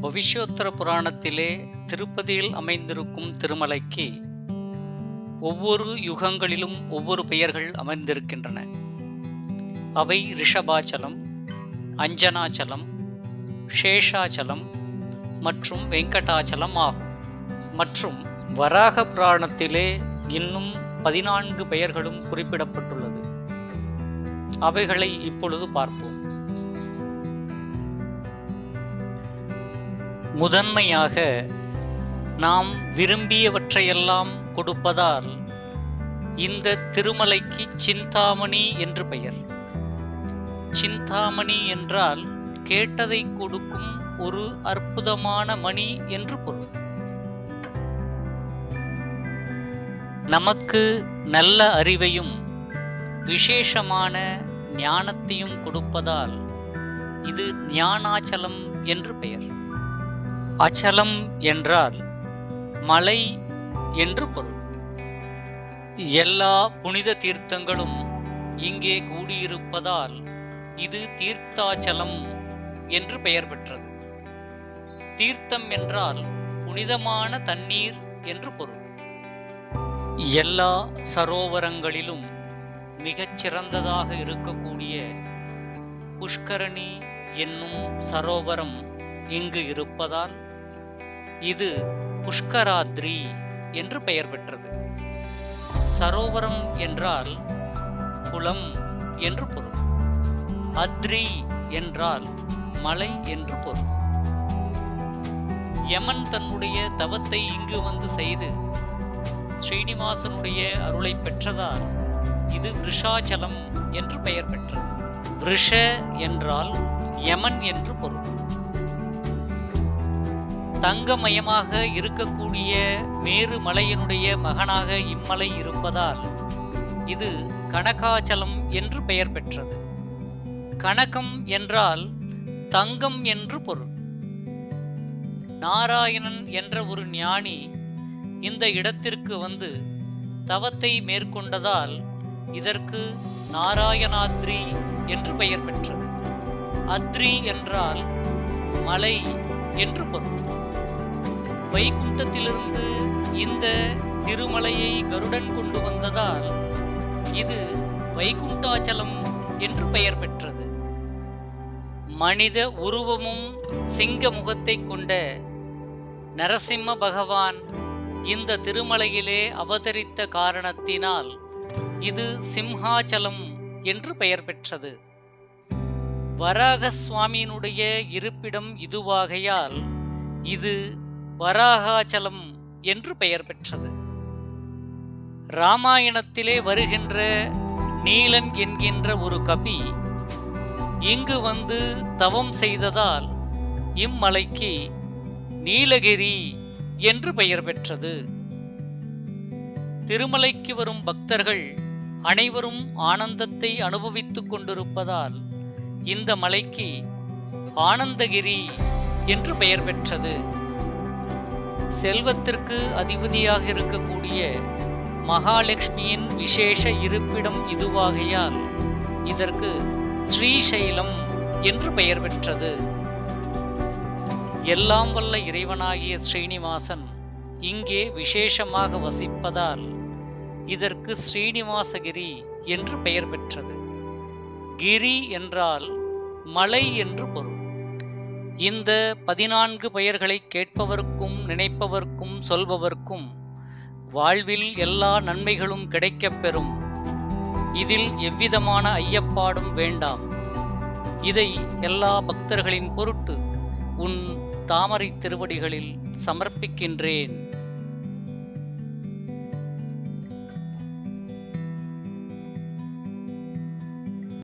பவிஷ்யோத்தர புராணத்திலே திருப்பதியில் அமைந்திருக்கும் திருமலைக்கு ஒவ்வொரு யுகங்களிலும் ஒவ்வொரு பெயர்கள் அமர்ந்திருக்கின்றன. அவை ரிஷபாச்சலம், அஞ்சனாச்சலம், சேஷாச்சலம் மற்றும் வெங்கடாச்சலம் ஆகும். மற்றும் வராக புராணத்திலே இன்னும் 14 பெயர்களும் குறிப்பிடப்பட்டுள்ளது. அவைகளை இப்பொழுது பார்ப்போம். முதன்மையாக நாம் விரும்பியவற்றையெல்லாம் கொடுப்பதால் இந்த திருமலைக்கு சிந்தாமணி என்று பெயர். சிந்தாமணி என்றால் கேட்டதை கொடுக்கும் ஒரு அற்புதமான மணி என்று பொருள். நமக்கு நல்ல அறிவையும் விசேஷமான ஞானத்தையும் கொடுப்பதால் இது ஞானாச்சலம் என்று பெயர். அச்சலம் என்றால் மலை என்று பொருள். எல்லா புனித தீர்த்தங்களும் இங்கே கூடியிருப்பதால் இது தீர்த்தாச்சலம் என்று பெயர் பெற்றது. தீர்த்தம் என்றால் புனிதமான தண்ணீர் என்று பொருள். எல்லா சரோவரங்களிலும் மிகச் சிறந்ததாக இருக்கக்கூடிய புஷ்கரணி என்னும் சரோவரம் இங்கு இருப்பதால் இது புஷ்கராத்ரி என்று பெயர் பெற்றது. சரோவரம் என்றால் குளம் என்று பொருள். அத்ரி என்றால் மலை என்று பொருள். யமன் தன்னுடைய தவத்தை இங்கு வந்து செய்து ஸ்ரீனிவாசனுடைய அருளை பெற்றதால் இது விருஷாச்சலம் என்று பெயர் பெற்றது. விருஷ என்றால் யமன் என்று பொருள். தங்கமயமாக இருக்கக்கூடிய மேரு மலையினுடைய மகனாக இம்மலை இருப்பதால் இது கனகாச்சலம் என்று பெயர் பெற்றது. கனகம் என்றால் தங்கம் என்று பொருள். நாராயணன் என்ற ஒரு ஞானி இந்த இடத்திற்கு வந்து தவத்தை மேற்கொண்டதால் இதற்கு நாராயணாத்ரி என்று பெயர் பெற்றது. அத்ரி என்றால் மலை என்று பொருள். வைகுண்டத்திலிருந்து இந்த திருமலையை கருடன் கொண்டு வந்ததால் இது வைகுண்டாச்சலம் என்று பெயர் பெற்றது. மனித உருவமும் சிங்க முகத்தை கொண்ட நரசிம்ம பகவான் இந்த திருமலையிலே அவதரித்த காரணத்தினால் இது சிம்ஹாச்சலம் என்று பெயர் பெற்றது. வராக சுவாமியினுடைய இருப்பிடம் இதுவாகையால் இது வராகாச்சலம் என்று பெயர் பெற்றது. ராமாயணத்திலே வருகின்ற நீலன் என்கின்ற ஒரு கவி இங்கு வந்து தவம் செய்ததால் இம்மலைக்கு நீலகிரி என்று பெயர் பெற்றது. திருமலைக்கு வரும் பக்தர்கள் அனைவரும் ஆனந்தத்தை அனுபவித்துக் கொண்டிருப்பதால் இந்த மலைக்கு ஆனந்தகிரி என்று பெயர் பெற்றது. செல்வத்திற்கு அதிபதியாக இருக்கக்கூடிய மகாலட்சுமியின் விசேஷ இருப்பிடம் இதுவாகையால் இதற்கு ஸ்ரீசைலம் என்று பெயர் பெற்றது. எல்லாம் வல்ல இறைவனாகிய ஸ்ரீனிவாசன் இங்கே விசேஷமாக வசிப்பதால் இதற்கு ஸ்ரீனிவாசகிரி என்று பெயர் பெற்றது. கிரி என்றால் மலை என்று பொருள். இந்த 14 பெயர்களை கேட்பவர்க்கும் நினைப்பவர்க்கும் சொல்பவர்க்கும் வாழ்வில் எல்லா நன்மைகளும் கிடைக்கப் பெறும். இதில் எவ்விதமான ஐயப்பாடும் வேண்டாம். இதை எல்லா பக்தர்களின் பொருட்டு உன் தாமரை திருவடிகளில் சமர்ப்பிக்கின்றேன்.